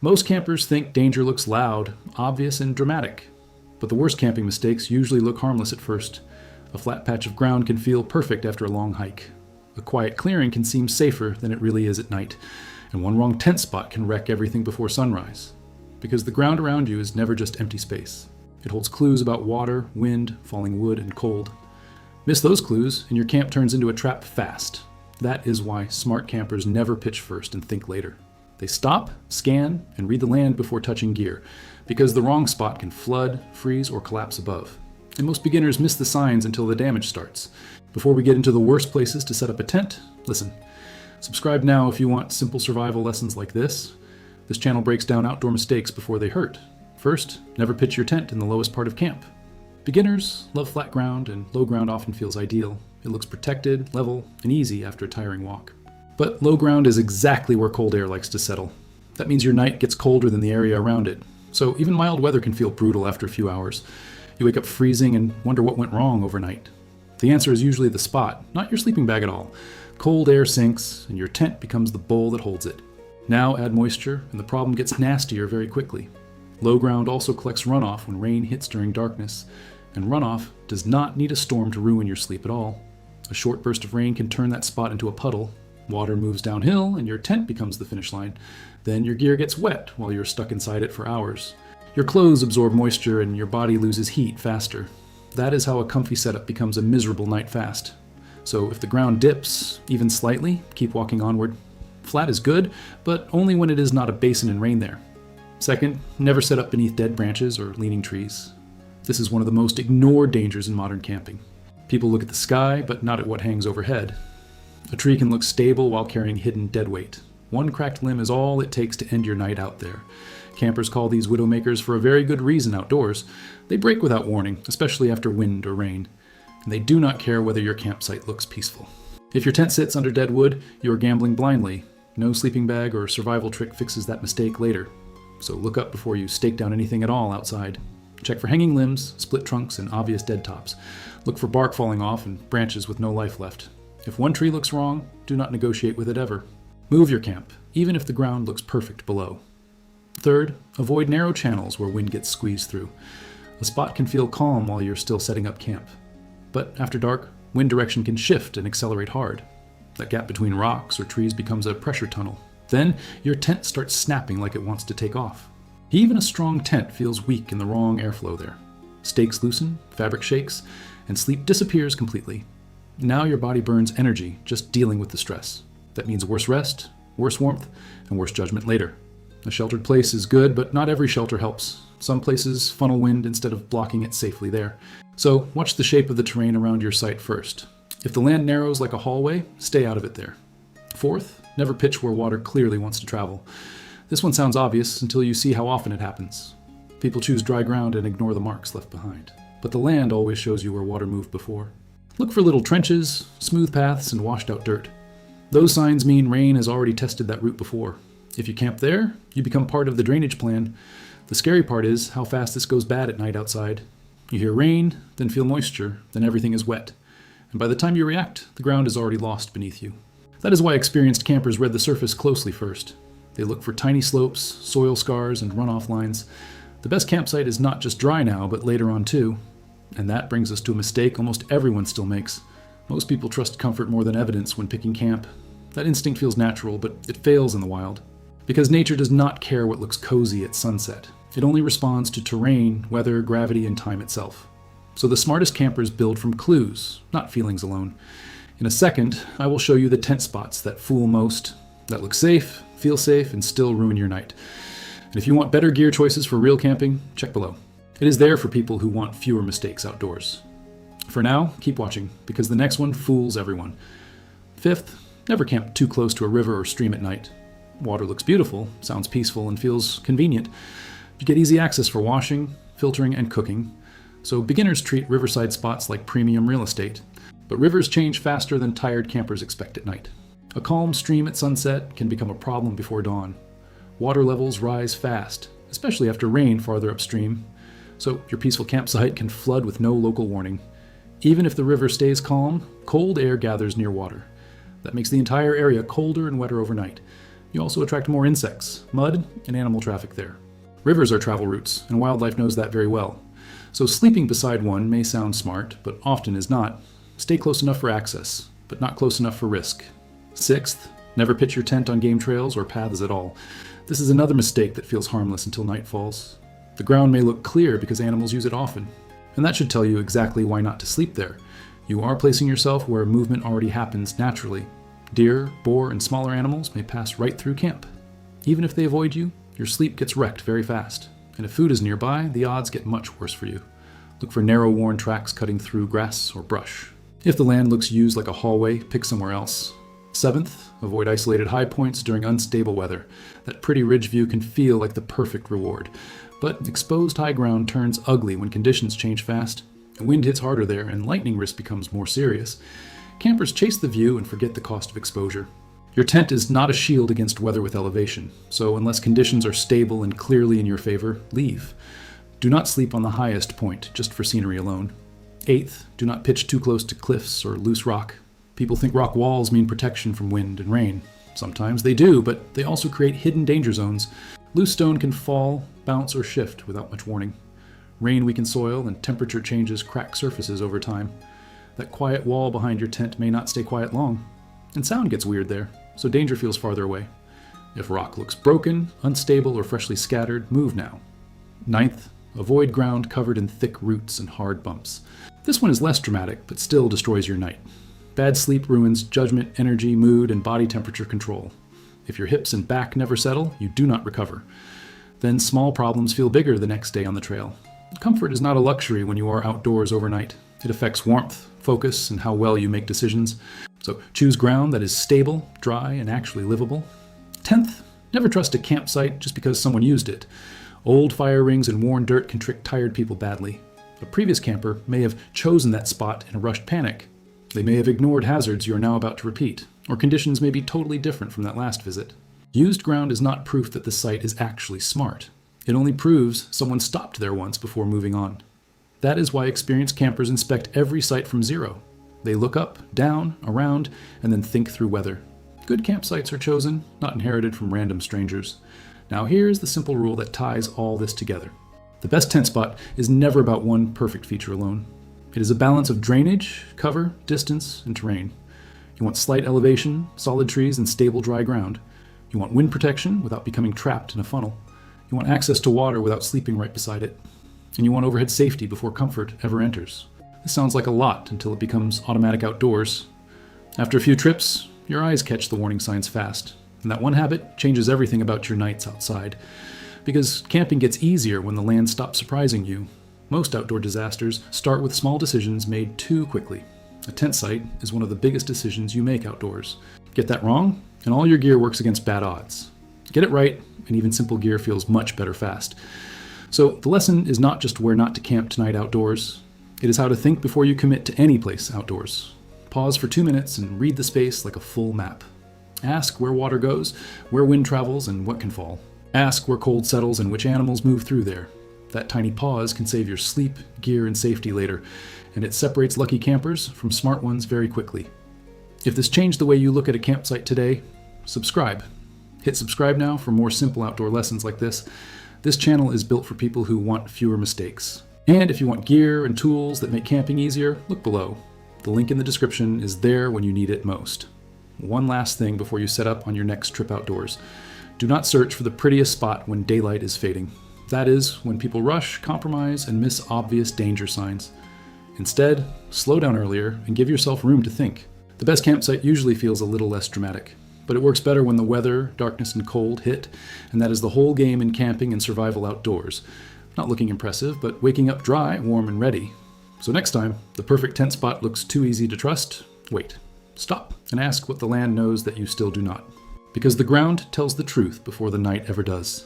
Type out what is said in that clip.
Most campers think danger looks loud, obvious, and dramatic. But the worst camping mistakes usually look harmless at first. A flat patch of ground can feel perfect after a long hike. A quiet clearing can seem safer than it really is at night. And one wrong tent spot can wreck everything before sunrise. Because the ground around you is never just empty space. It holds clues about water, wind, falling wood, and cold. Miss those clues, and your camp turns into a trap fast. That is why smart campers never pitch first and think later. They stop, scan, and read the land before touching gear, because the wrong spot can flood, freeze, or collapse above. And most beginners miss the signs until the damage starts. Before we get into the worst places to set up a tent, listen. Subscribe now if you want simple survival lessons like this. This channel breaks down outdoor mistakes before they hurt. First, never pitch your tent in the lowest part of camp. Beginners love flat ground, and low ground often feels ideal. It looks protected, level, and easy after a tiring walk. But low ground is exactly where cold air likes to settle. That means your night gets colder than the area around it. So even mild weather can feel brutal after a few hours. You wake up freezing and wonder what went wrong overnight. The answer is usually the spot, not your sleeping bag at all. Cold air sinks, and your tent becomes the bowl that holds it. Now add moisture, and the problem gets nastier very quickly. Low ground also collects runoff when rain hits during darkness, and runoff does not need a storm to ruin your sleep at all. A short burst of rain can turn that spot into a puddle. Water moves downhill, and your tent becomes the finish line. Then your gear gets wet while you're stuck inside it for hours. Your clothes absorb moisture, and your body loses heat faster. That is how a comfy setup becomes a miserable night fast. So if the ground dips, even slightly, keep walking onward. Flat is good, but only when it is not a basin and rain there. Second, never set up beneath dead branches or leaning trees. This is one of the most ignored dangers in modern camping. People look at the sky, but not at what hangs overhead. A tree can look stable while carrying hidden dead weight. One cracked limb is all it takes to end your night out there. Campers call these widowmakers for a very good reason outdoors. They break without warning, especially after wind or rain. And they do not care whether your campsite looks peaceful. If your tent sits under dead wood, you are gambling blindly. No sleeping bag or survival trick fixes that mistake later. So look up before you stake down anything at all outside. Check for hanging limbs, split trunks, and obvious dead tops. Look for bark falling off and branches with no life left. If one tree looks wrong, do not negotiate with it ever. Move your camp, even if the ground looks perfect below. Third, avoid narrow channels where wind gets squeezed through. A spot can feel calm while you're still setting up camp. But after dark, wind direction can shift and accelerate hard. That gap between rocks or trees becomes a pressure tunnel. Then your tent starts snapping like it wants to take off. Even a strong tent feels weak in the wrong airflow there. Stakes loosen, fabric shakes, and sleep disappears completely. Now your body burns energy just dealing with the stress. That means worse rest, worse warmth, and worse judgment later. A sheltered place is good, but not every shelter helps. Some places funnel wind instead of blocking it safely there. So watch the shape of the terrain around your site first. If the land narrows like a hallway, stay out of it there. Fourth, never pitch where water clearly wants to travel. This one sounds obvious until you see how often it happens. People choose dry ground and ignore the marks left behind. But the land always shows you where water moved before. Look for little trenches, smooth paths, and washed out dirt. Those signs mean rain has already tested that route before. If you camp there, you become part of the drainage plan. The scary part is how fast this goes bad at night outside. You hear rain, then feel moisture, then everything is wet. And by the time you react, the ground is already lost beneath you. That is why experienced campers read the surface closely first. They look for tiny slopes, soil scars, and runoff lines. The best campsite is not just dry now, but later on too. And that brings us to a mistake almost everyone still makes. Most people trust comfort more than evidence when picking camp. That instinct feels natural, but it fails in the wild. Because nature does not care what looks cozy at sunset. It only responds to terrain, weather, gravity, and time itself. So the smartest campers build from clues, not feelings alone. In a second, I will show you the tent spots that fool most, that look safe, feel safe, and still ruin your night. And if you want better gear choices for real camping, check below. It is there for people who want fewer mistakes outdoors. For now, keep watching, because the next one fools everyone. Fifth, never camp too close to a river or stream at night. Water looks beautiful, sounds peaceful, and feels convenient. You get easy access for washing, filtering, and cooking. So beginners treat riverside spots like premium real estate. But rivers change faster than tired campers expect at night. A calm stream at sunset can become a problem before dawn. Water levels rise fast, especially after rain farther upstream. So your peaceful campsite can flood with no local warning. Even if the river stays calm, cold air gathers near water. That makes the entire area colder and wetter overnight. You also attract more insects, mud, and animal traffic there. Rivers are travel routes, and wildlife knows that very well. So sleeping beside one may sound smart, but often is not. Stay close enough for access, but not close enough for risk. Sixth, never pitch your tent on game trails or paths at all. This is another mistake that feels harmless until night falls. The ground may look clear because animals use it often, and that should tell you exactly why not to sleep there. You are placing yourself where movement already happens naturally. Deer, boar, and smaller animals may pass right through camp. Even if they avoid you, your sleep gets wrecked very fast, and if food is nearby, the odds get much worse for you. Look for narrow, worn tracks cutting through grass or brush. If the land looks used like a hallway, pick somewhere else. Seventh, avoid isolated high points during unstable weather. That pretty ridge view can feel like the perfect reward. But exposed high ground turns ugly when conditions change fast. The wind hits harder there, and lightning risk becomes more serious. Campers chase the view and forget the cost of exposure. Your tent is not a shield against weather with elevation, so unless conditions are stable and clearly in your favor, leave. Do not sleep on the highest point just for scenery alone. Eighth, do not pitch too close to cliffs or loose rock. People think rock walls mean protection from wind and rain. Sometimes they do, but they also create hidden danger zones. Loose stone can fall, bounce, or shift without much warning. Rain weakens soil, and temperature changes crack surfaces over time. That quiet wall behind your tent may not stay quiet long. And sound gets weird there, so danger feels farther away. If rock looks broken, unstable, or freshly scattered, move now. Ninth, avoid ground covered in thick roots and hard bumps. This one is less dramatic, but still destroys your night. Bad sleep ruins judgment, energy, mood, and body temperature control. If your hips and back never settle, you do not recover. Then small problems feel bigger the next day on the trail. Comfort is not a luxury when you are outdoors overnight. It affects warmth, focus, and how well you make decisions. So choose ground that is stable, dry, and actually livable. 10th, never trust a campsite just because someone used it. Old fire rings and worn dirt can trick tired people badly. A previous camper may have chosen that spot in a rushed panic. They may have ignored hazards you are now about to repeat, or conditions may be totally different from that last visit. Used ground is not proof that the site is actually smart. It only proves someone stopped there once before moving on. That is why experienced campers inspect every site from zero. They look up, down, around, and then think through weather. Good campsites are chosen, not inherited from random strangers. Now here's the simple rule that ties all this together. The best tent spot is never about one perfect feature alone. It is a balance of drainage, cover, distance, and terrain. You want slight elevation, solid trees, and stable dry ground. You want wind protection without becoming trapped in a funnel. You want access to water without sleeping right beside it. And you want overhead safety before comfort ever enters. This sounds like a lot until it becomes automatic outdoors. After a few trips, your eyes catch the warning signs fast. And that one habit changes everything about your nights outside. Because camping gets easier when the land stops surprising you. Most outdoor disasters start with small decisions made too quickly. A tent site is one of the biggest decisions you make outdoors. Get that wrong, and all your gear works against bad odds. Get it right, and even simple gear feels much better fast. So the lesson is not just where not to camp tonight outdoors. It is how to think before you commit to any place outdoors. Pause for 2 minutes and read the space like a full map. Ask where water goes, where wind travels, and what can fall. Ask where cold settles and which animals move through there. That tiny pause can save your sleep, gear, and safety later, and it separates lucky campers from smart ones very quickly. If this changed the way you look at a campsite today, subscribe. Hit subscribe now for more simple outdoor lessons like this. This channel is built for people who want fewer mistakes. And if you want gear and tools that make camping easier, look below. The link in the description is there when you need it most. One last thing before you set up on your next trip outdoors. Do not search for the prettiest spot when daylight is fading. That is, when people rush, compromise, and miss obvious danger signs. Instead, slow down earlier and give yourself room to think. The best campsite usually feels a little less dramatic, but it works better when the weather, darkness, and cold hit, and that is the whole game in camping and survival outdoors. Not looking impressive, but waking up dry, warm, and ready. So next time, the perfect tent spot looks too easy to trust, wait, stop, and ask what the land knows that you still do not. Because the ground tells the truth before the night ever does.